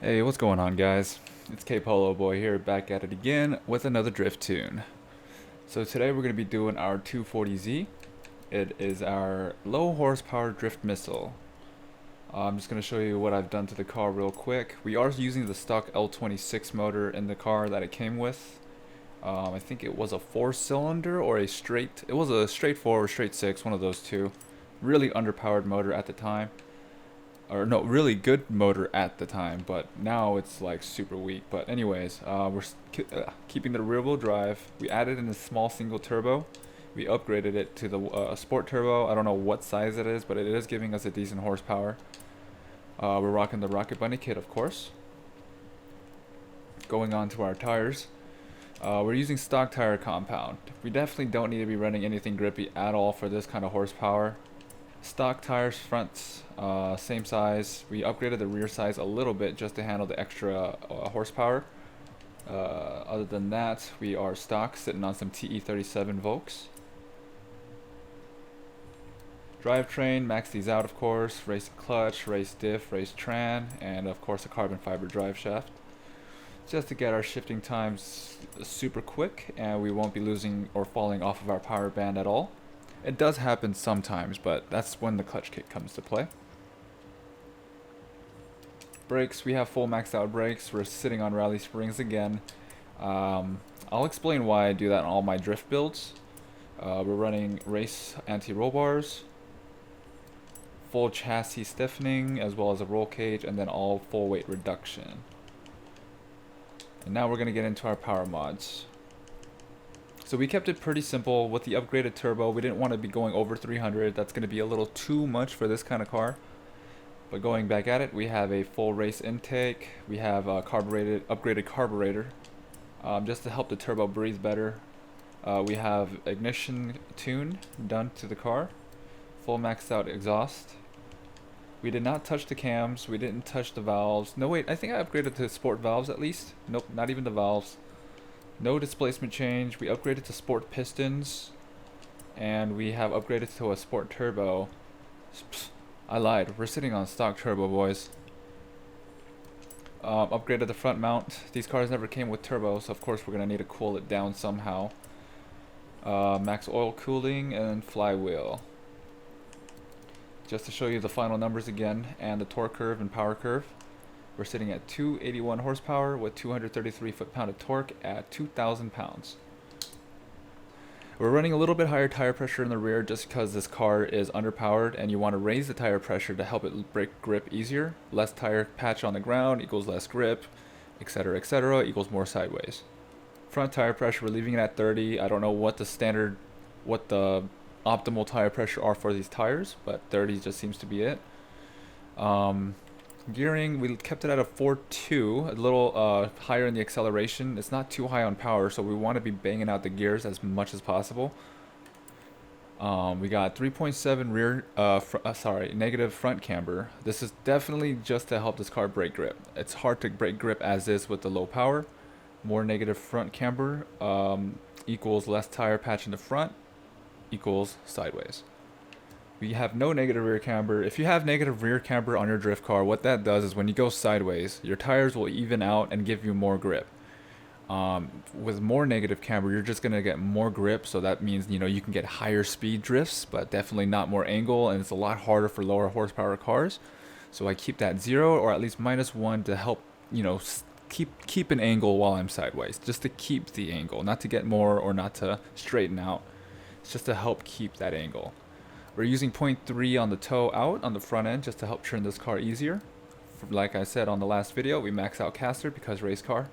Hey, what's going on, guys? It's K Polo Boy here, back at it again with another drift tune. So today we're going to be doing our 240Z. It is our low horsepower drift missile. I'm just going to show you what I've done to the car real quick. We are using the stock L26 motor in the car that it came with. I think it was a 4-cylinder or it was a straight 4 or straight 6, one of those two. Really underpowered motor at the time. Or no, really good motor at the time, but now it's like super weak. But anyways, keeping the rear wheel drive. We added in a small single turbo. We upgraded it to the sport turbo. I don't know what size it is, but it is giving us a decent horsepower. We're rocking the Rocket Bunny kit, of course. Going on to our tires. We're using stock tire compound. We definitely don't need to be running anything grippy at all for this kind of horsepower. Stock tires, fronts, same size. We upgraded the rear size a little bit just to handle the extra horsepower. Other than that, we are stock, sitting on some TE37 Volks. Drivetrain, max these out, of course. Race clutch, race diff, race tran, and of course a carbon fiber drive shaft. Just to get our shifting times super quick, and we won't be losing or falling off of our power band at all. It does happen sometimes, but that's when the clutch kit comes to play. Brakes, we have full maxed out brakes. We're sitting on rally springs again. I'll explain why I do that on all my drift builds. We're running race anti-roll bars, full chassis stiffening, as well as a roll cage, and then all full weight reduction. And now we're going to get into our power mods. So we kept it pretty simple with the upgraded turbo. We didn't want to be going over 300. That's going to be a little too much for this kind of car. But going back at it, we have a full race intake. We have a upgraded carburetor, just to help the turbo breathe better. We have ignition tune done to the car. Full maxed out exhaust. We did not touch the cams. We didn't touch the valves. No, wait, I think I upgraded to sport valves at least. Nope, not even the valves. No displacement change. We upgraded to sport pistons, and we have upgraded to a sport turbo. I lied. We're sitting on stock turbo, boys. Upgraded the front mount. These cars never came with turbo, so of course we're gonna need to cool it down somehow. Max oil cooling and flywheel. Just to show you the final numbers again, and the torque curve and power curve. We're sitting at 281 horsepower with 233 foot-pound of torque at 2,000 pounds. We're running a little bit higher tire pressure in the rear just because this car is underpowered, and you want to raise the tire pressure to help it break grip easier. Less tire patch on the ground equals less grip, etc., equals more sideways. Front tire pressure, we're leaving it at 30. I don't know what the optimal tire pressure are for these tires, but 30 just seems to be it. Gearing, we kept it at a 4.2, a little higher in the acceleration. It's not too high on power, so we want to be banging out the gears as much as possible. We got 3.7 negative front camber. This is definitely just to help this car break grip. It's hard to break grip as is with the low power. More negative front camber equals less tire patch in the front equals sideways. We have no negative rear camber. If you have negative rear camber on your drift car, what that does is when you go sideways, your tires will even out and give you more grip. With more negative camber, you're just going to get more grip, so that means you can get higher speed drifts, but definitely not more angle, and it's a lot harder for lower horsepower cars. So I keep that 0 or at least -1 to help keep an angle while I'm sideways, just to keep the angle, not to get more or not to straighten out. It's just to help keep that angle. We're using 0.3 on the toe out on the front end just to help turn this car easier. Like I said on the last video, we max out caster because race car.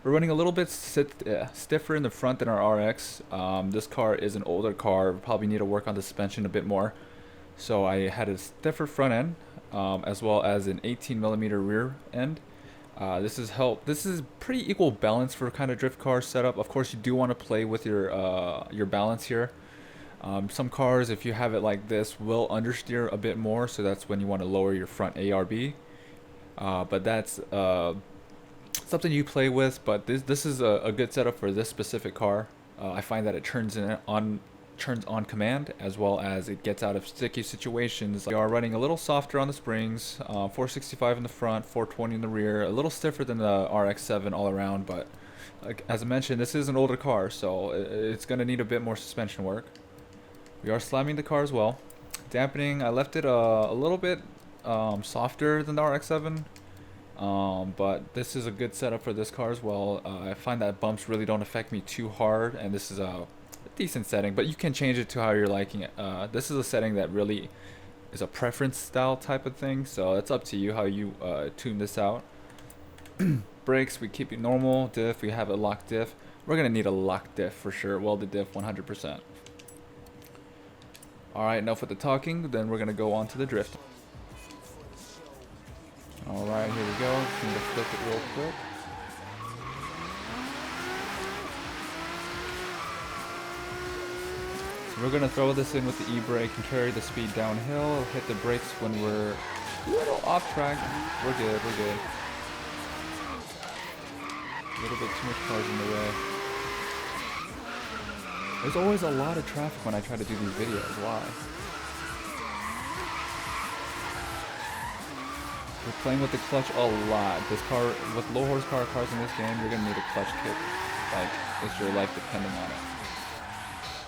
We're running a little bit stiffer in the front than our RX. This car is an older car. We probably need to work on the suspension a bit more. So I had a stiffer front end as well as an 18mm rear end. This is pretty equal balance for kind of drift car setup. Of course, you do want to play with your balance here. Some cars, if you have it like this, will understeer a bit more, so that's when you want to lower your front ARB. But that's something you play with, but this is a good setup for this specific car. I find that it turns in on turns on command, as well as it gets out of sticky situations. We are running a little softer on the springs, 465 in the front, 420 in the rear, a little stiffer than the RX-7 all around, but as I mentioned, this is an older car, so it's going to need a bit more suspension work. We are slamming the car as well. Dampening, I left it a little bit softer than the RX-7, but this is a good setup for this car as well. I find that bumps really don't affect me too hard, and this is a decent setting, but you can change it to how you're liking it. This is a setting that really is a preference style type of thing, so it's up to you how you tune this out. Brakes, we keep it normal. Diff, we have a locked diff. We're gonna need a locked diff for sure. Welded diff 100%. Alright, enough with the talking, then we're gonna go on to the drift. Alright, here we go. I'm gonna flip it real quick. So we're gonna throw this in with the e-brake and carry the speed downhill. Hit the brakes when we're a little off track. We're good, we're good. A little bit too much cars in the way. There's always a lot of traffic when I try to do these videos. Why? We're playing with the clutch a lot. This car, with low horsepower cars in this game, you're gonna need a clutch kick. Like, it's your life depending on it.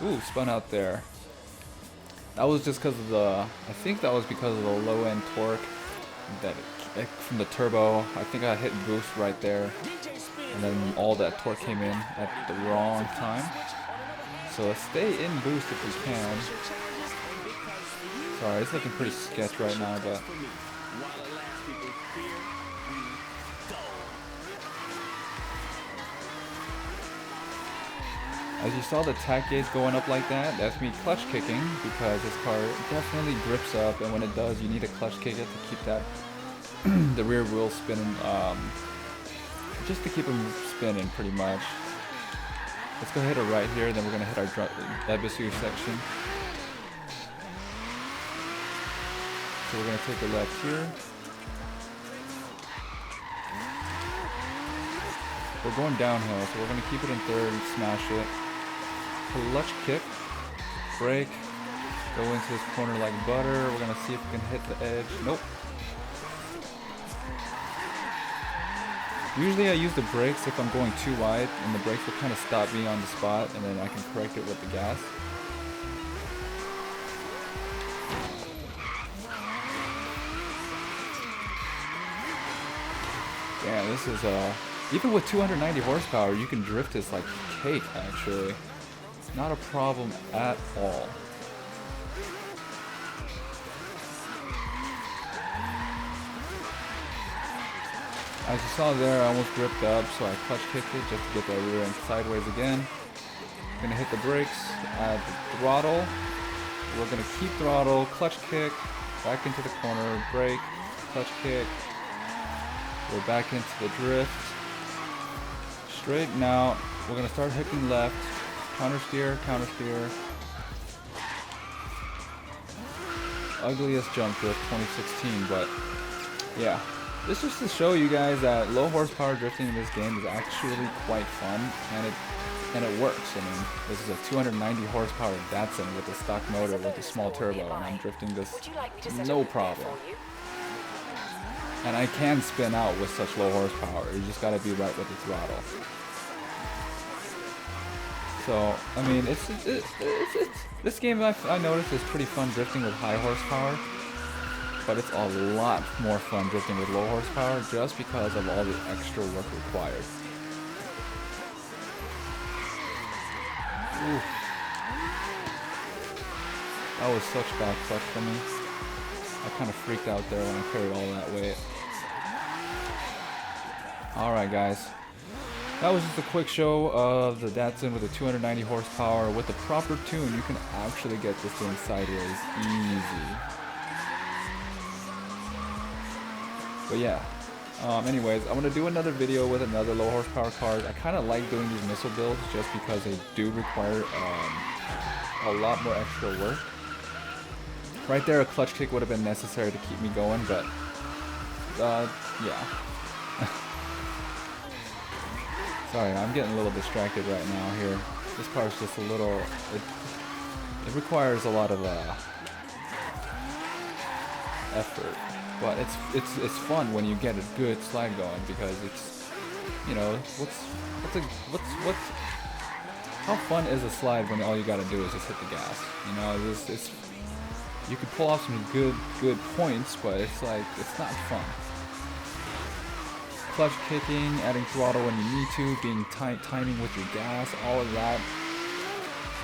Ooh, spun out there. That was just because of the, I think that was because of the low end torque that from the turbo. I think I hit boost right there, and then all that torque came in at the wrong time. So stay in boost if you can. Sorry, it's looking pretty sketch right now, but as you saw the tack gauge going up like that, that's me clutch kicking, because this car definitely grips up, and when it does, you need to clutch kick it to keep that the rear wheel spinning, just to keep them spinning pretty much. Let's go hit it right here, then we're going to hit our Lebisu section. So we're going to take a left here. We're going downhill, so we're going to keep it in third and smash it. Clutch kick, brake, go into this corner like butter. We're going to see if we can hit the edge. Nope. Usually I use the brakes if I'm going too wide, and the brakes will kind of stop me on the spot, and then I can correct it with the gas. Damn, this is even with 290 horsepower, you can drift this like cake actually. Not a problem at all. As you saw there, I almost gripped up, so I clutch kicked it just to get that rear end sideways again. Gonna hit the brakes, add the throttle. We're gonna keep throttle, clutch kick, back into the corner, brake, clutch kick. We're back into the drift. Straighten out. We're gonna start hooking left. Counter steer, counter steer. Ugliest jump drift 2016, but yeah. This is to show you guys that low horsepower drifting in this game is actually quite fun, and it works. I mean, this is a 290 horsepower Datsun with a stock motor with a small turbo, and I'm drifting this no problem. And I can spin out with such low horsepower. You just gotta be right with the throttle. So, I mean, this game I noticed is pretty fun drifting with high horsepower. But it's a lot more fun drifting with low horsepower just because of all the extra work required. Oof. That was such bad clutch for me. I kind of freaked out there when I carried all that weight. Alright guys, that was just a quick show of the Datsun with a 290 horsepower. With the proper tune, you can actually get this thing sideways easy. But yeah, anyways, I'm going to do another video with another low horsepower car. I kind of like doing these missile builds just because they do require a lot more extra work. Right there, a clutch kick would have been necessary to keep me going, but yeah. Sorry, I'm getting a little distracted right now here. This car is just a little... It requires a lot of effort, but it's fun when you get a good slide going, because it's, you know, how fun is a slide when all you gotta do is just hit the gas? You know, it's you can pull off some good points, but it's like, it's not fun. Clutch kicking, adding throttle when you need to, being timing with your gas, all of that.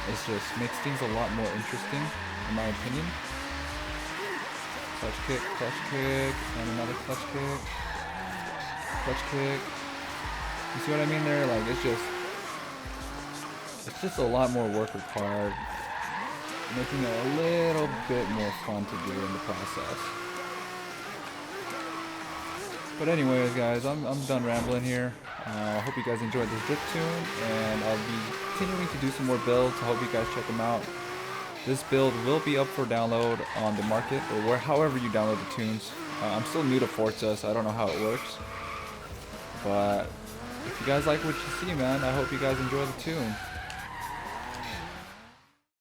It just makes things a lot more interesting, in my opinion. Clutch kick, and another clutch kick. Clutch kick. You see what I mean there? Like, it's just a lot more work required, making it a little bit more fun to do in the process. But anyways, guys, I'm done rambling here. I hope you guys enjoyed this drift tune, and I'll be continuing to do some more builds. I hope you guys check them out. This build will be up for download on the market, or however you download the tunes. I'm still new to Forza, so I don't know how it works. But if you guys like what you see, man, I hope you guys enjoy the tune.